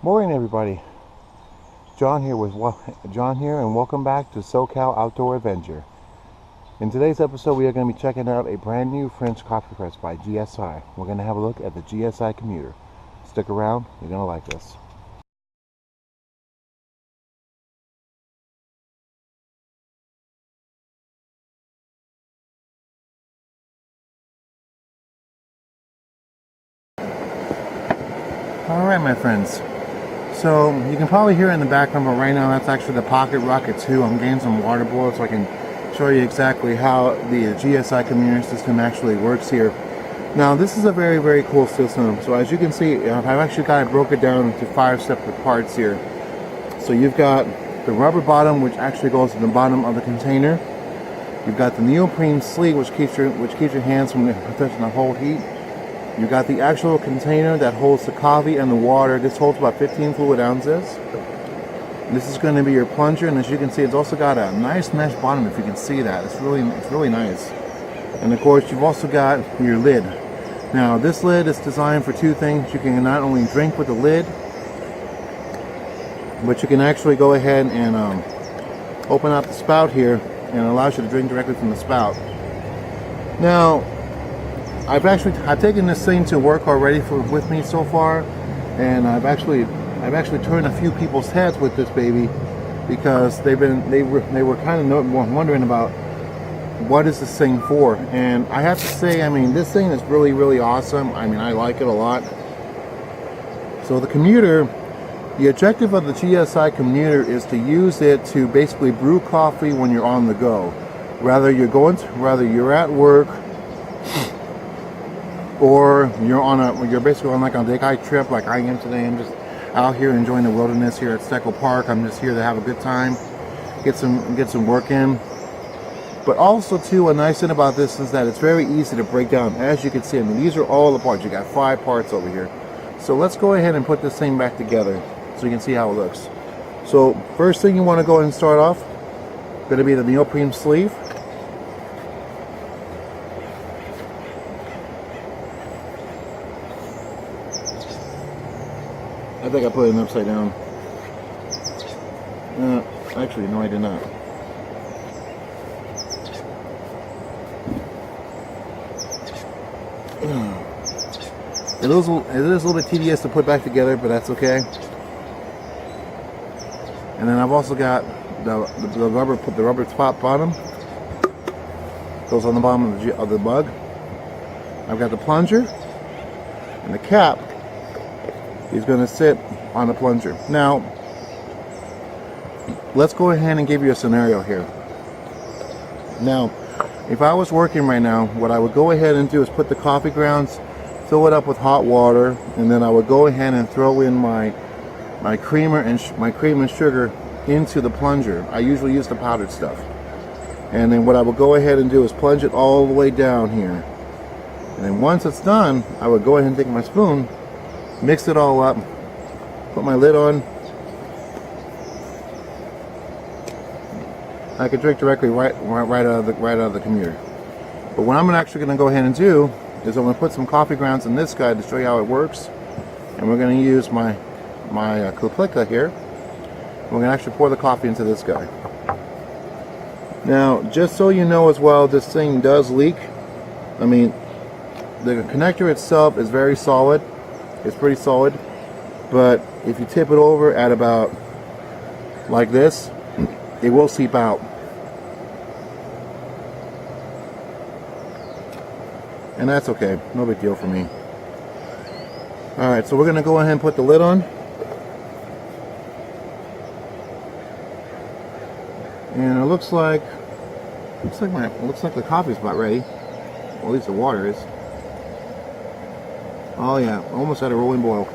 Morning, everybody. John here, and welcome back to SoCal Outdoor Adventure. In today's episode, we are going to be checking out a brand new French coffee press by GSI. We're going to have a look at the GSI Commuter. Stick around; you're going to like this. All right, my friends. So you can probably hear it in the background, but right now that's actually the Pocket Rocket 2. I'm getting some water boiled so I can show you exactly how the GSI Commuter system actually works here. Now this is a very, very cool system. So as you can see, I've actually got it broken down into 5 separate parts here. So you've got the rubber bottom, which actually goes to the bottom of the container. You've got the neoprene sleeve, which keeps your hands from touching the whole heat. You got the actual container that holds the coffee and the water. This holds about 15 fluid ounces. This is going to be your plunger, and as you can see, it's also got a nice mesh bottom. If you can see that, it's really nice. And of course, you've also got your lid. Now, this lid is designed for 2 things. You can not only drink with the lid, but you can actually go ahead and open up the spout here, and it allows you to drink directly from the spout. Now, I've taken this thing to work already with me so far, and I've actually turned a few people's heads with this baby because they were kind of wondering about what is this thing for. And I have to say, I mean, this thing is really awesome. I mean, I like it a lot. So the Commuter, the objective of the GSI Commuter is to use it to basically brew coffee when you're on the go, whether you're at work, or you're basically on like a day trip like I am today. I'm just out here enjoying the wilderness here at Steckle Park. I'm just here to have a good time, get some work in. But also too, a nice thing about this is that it's very easy to break down. As you can see, I mean, these are all the parts. You got 5 parts over here. So let's go ahead and put this thing back together so you can see how it looks. So first thing you want to go ahead and start off, going to be the neoprene sleeve. I think I put it upside down. Actually, no, I did not. It is a little bit tedious to put back together, but that's okay. And then I've also got the rubber top bottom. Goes on the bottom of the mug. I've got the plunger and the cap. He's going to sit on the plunger. Now, let's go ahead and give you a scenario here. Now, if I was working right now, what I would go ahead and do is put the coffee grounds, fill it up with hot water, and then I would go ahead and throw in my cream and sugar into the plunger. I usually use the powdered stuff. And then what I would go ahead and do is plunge it all the way down here. And then once it's done, I would go ahead and take my spoon, mix it all up, put my lid on. I could drink directly right out of the Commuter. But what I'm actually going to go ahead and do is I'm going to put some coffee grounds in this guy to show you how it works. And we're going to use my Kuplika here. We're going to actually pour the coffee into this guy. Now, just so you know as well, this thing does leak. I mean, the connector itself is very solid. It's pretty solid, but if you tip it over at about like this, it will seep out. And that's okay, no big deal for me. Alright, so we're going to go ahead and put the lid on. And it looks like the coffee's about ready. Well, at least the water is. Oh yeah, almost had a rolling boil.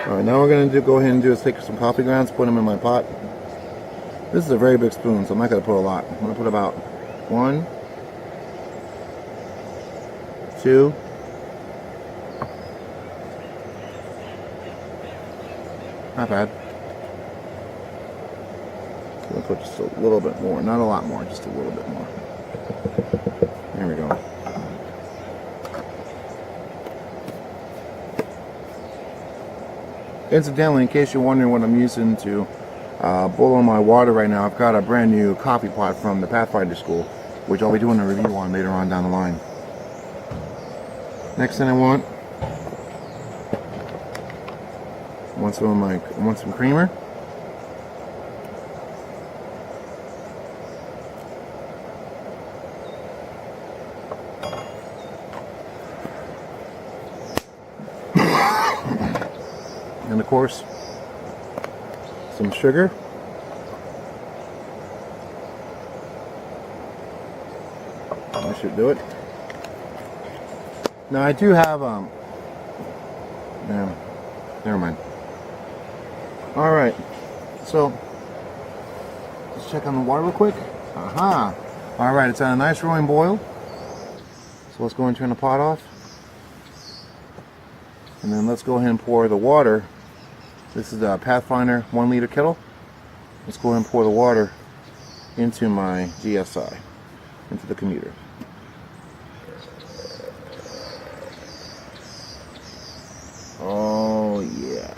Alright, now we're going to go ahead and take some coffee grounds, put them in my pot. This is a very big spoon, so I'm not going to put a lot. I'm going to put about 1, 2, not bad. I'm going to put just a little bit more, not a lot more, just a little bit more. There we go. Incidentally, in case you're wondering what I'm using to boil my water right now, I've got a brand new coffee pot from the Pathfinder School, which I'll be doing a review on later on down the line. Next thing I want some creamer. And of course, some sugar. That should do it. Now I do have never mind. All right, so let's check on the water real quick. Aha! All right, it's at a nice rolling boil. So let's go and turn the pot off, and then let's go ahead and pour the water. This is a Pathfinder 1 liter kettle. Let's go ahead and pour the water into my GSI, into the commuter. Oh yeah.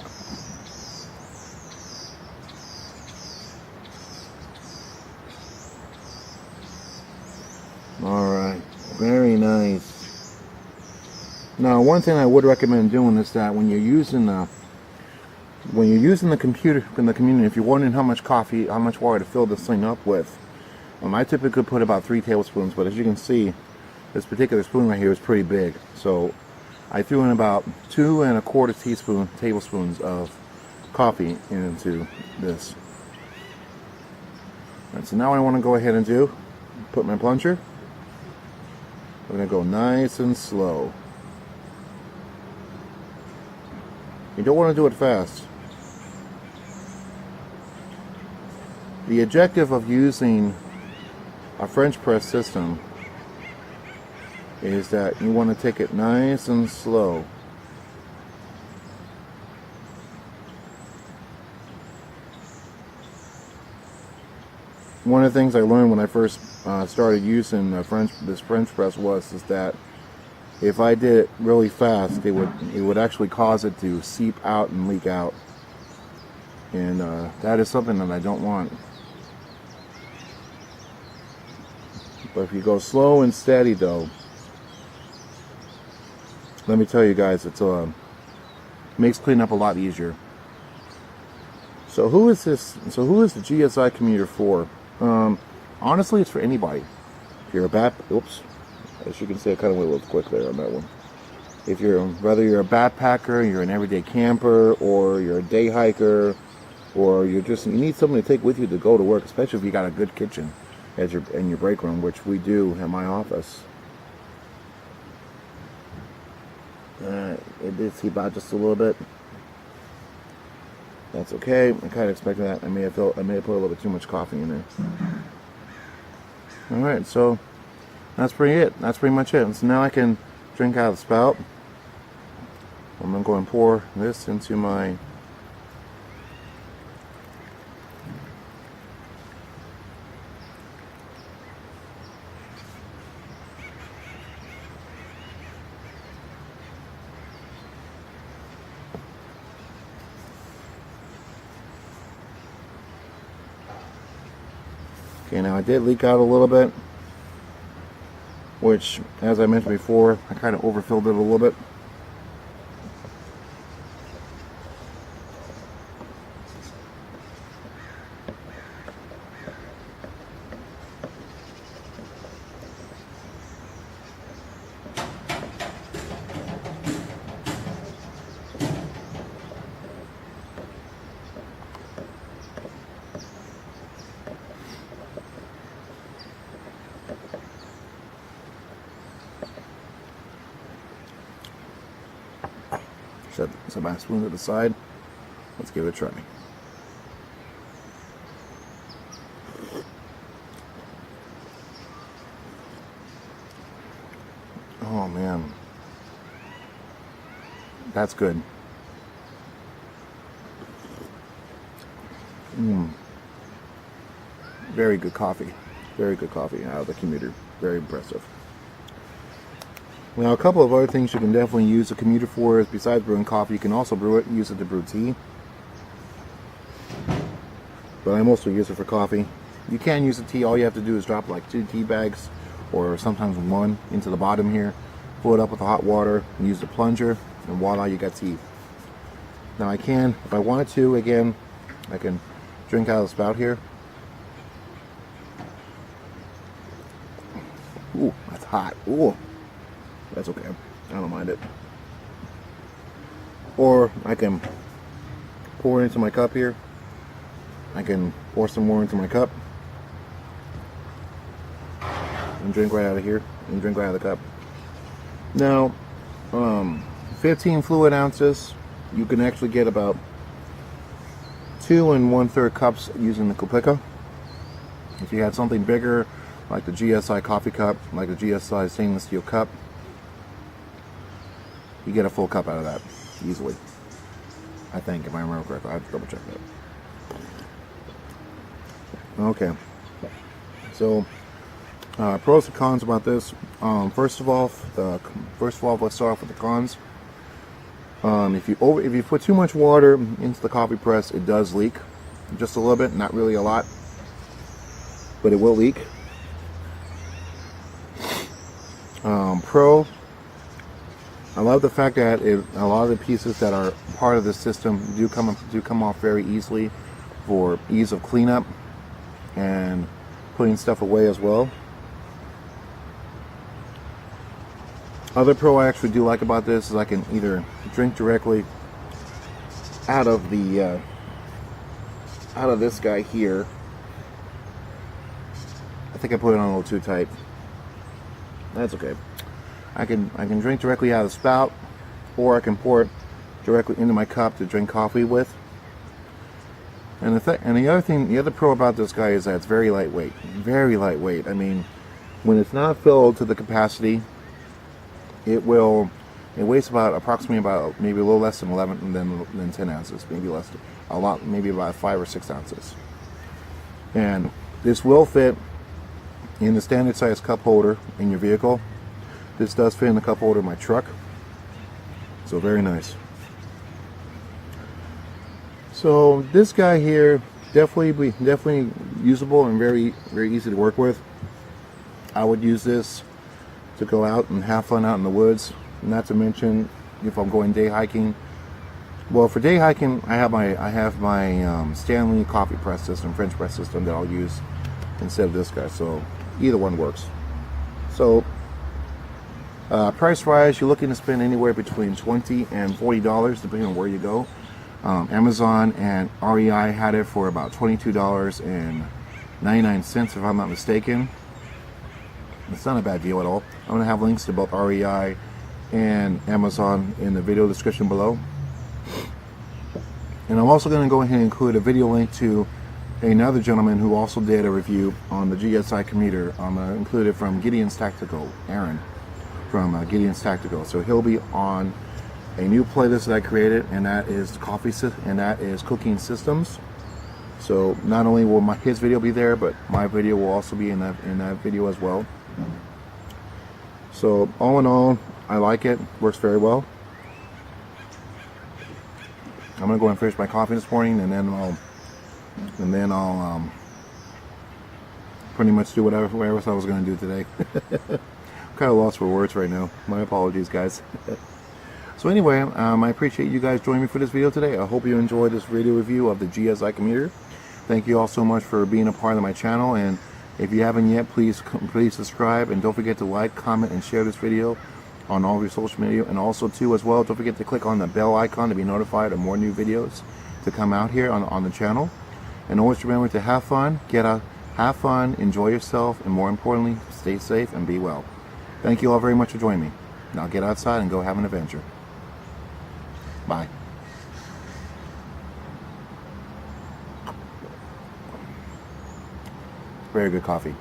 All right, very nice. Now, one thing I would recommend doing is that when you're using the computer in the community, if you're wondering how much water to fill this thing up with, I typically put about 3 tablespoons, but as you can see, this particular spoon right here is pretty big. So I threw in about 2 1/4 tablespoons of coffee into this. Alright, so now what I want to go ahead and do, put my plunger. I'm going to go nice and slow. You don't want to do it fast. The objective of using a French press system is that you want to take it nice and slow. One of the things I learned when I first started using this French press is that if I did it really fast, it would actually cause it to seep out and leak out, and that is something that I don't want. But if you go slow and steady, though, let me tell you guys, it makes cleaning up a lot easier. So who is this? So who is the GSI Commuter for? Honestly, it's for anybody. If you're as you can see, I kind of went a little quick there on that one. Whether you're a backpacker, you're an everyday camper, or you're a day hiker, or you need something to take with you to go to work, especially if you got a good kitchen in your break room, which we do in my office. It did seep out just a little bit. That's okay. I kind of expected that. I may have put a little bit too much coffee in there. All right, so that's pretty much it. So now I can drink out of the spout. I'm gonna go and pour this into my Okay, now I did leak out a little bit, which, as I mentioned before, I kind of overfilled it a little bit. Set my spoon to the side. Let's give it a try. Oh man, that's good. Very good coffee. Very good coffee out of the Commuter. Very impressive. Now, a couple of other things you can definitely use a Commuter for is, besides brewing coffee, you can also use it to brew tea. but I mostly use it for coffee. You can use the tea. All you have to do is drop like 2 tea bags, or sometimes 1, into the bottom here. Fill it up with the hot water and use the plunger, and voila, you got tea. Now I can, if I wanted to, again, I can drink out of the spout here. Ooh, that's hot. Ooh, that's okay. I don't mind it. Or I can pour it into my cup here. I can pour some more into my cup and drink right out of here, and drink right out of the cup. Now, 15 fluid ounces, you can actually get about 2 1/3 cups using the Kopika. If you had something bigger, like the GSI coffee cup, like the GSI stainless steel cup, you get a full cup out of that easily. I think, if I remember correctly. I have to double check that. Okay. So, pros and cons about this. First of all, let's start off with the cons. If you put too much water into the coffee press, it does leak, just a little bit, not really a lot, but it will leak. Pro, I love the fact that a lot of the pieces that are part of the system do come off very easily for ease of cleanup and putting stuff away as well. Other pro I actually do like about this is I can either drink directly out of the out of this guy here. I think I put it on a little too tight. That's okay. I can drink directly out of the spout, or I can pour it directly into my cup to drink coffee with. And the other pro about this guy is that it's very lightweight. Very lightweight. I mean, when it's not filled to the capacity, it weighs approximately maybe a little less than 10 ounces, maybe less, maybe about 5 or 6 ounces. And this will fit in the standard size cup holder in your vehicle. This does fit in the cup holder of my truck, so very nice. So this guy here, definitely usable and very easy to work with. I would use this to go out and have fun out in the woods. Not to mention if I'm going day hiking. Well, for day hiking, I have my Stanley coffee press system, French press system that I'll use instead of this guy. So either one works. So price wise, you're looking to spend anywhere between $20 and $40 depending on where you go. Amazon and REI had it for about $22.99 if I'm not mistaken. It's not a bad deal at all. I'm going to have links to both REI and Amazon in the video description below. And I'm also going to go ahead and include a video link to another gentleman who also did a review on the GSI Commuter. I'm going to include it from Gideon's Tactical, Aaron from Gideon's Tactical. So he'll be on a new playlist that I created, and that is cooking systems. So not only will his video be there, but my video will also be in that video as well. So all in all, I like it. Works very well. I'm gonna go and finish my coffee this morning, and then I'll pretty much do whatever else I was gonna do today. I'm kind of lost for words right now. My apologies, guys. So anyway, I appreciate you guys joining me for this video today. I hope you enjoyed this video review of the GSI Commuter. Thank you all so much for being a part of my channel, and if you haven't yet, please subscribe, and don't forget to like, comment, and share this video on all of your social media. And also too, as well, don't forget to click on the bell icon to be notified of more new videos to come out here on the channel. And always remember to have fun, have fun, enjoy yourself, and more importantly, stay safe and be well. Thank you all very much for joining me. Now get outside and go have an adventure. Bye. Very good coffee.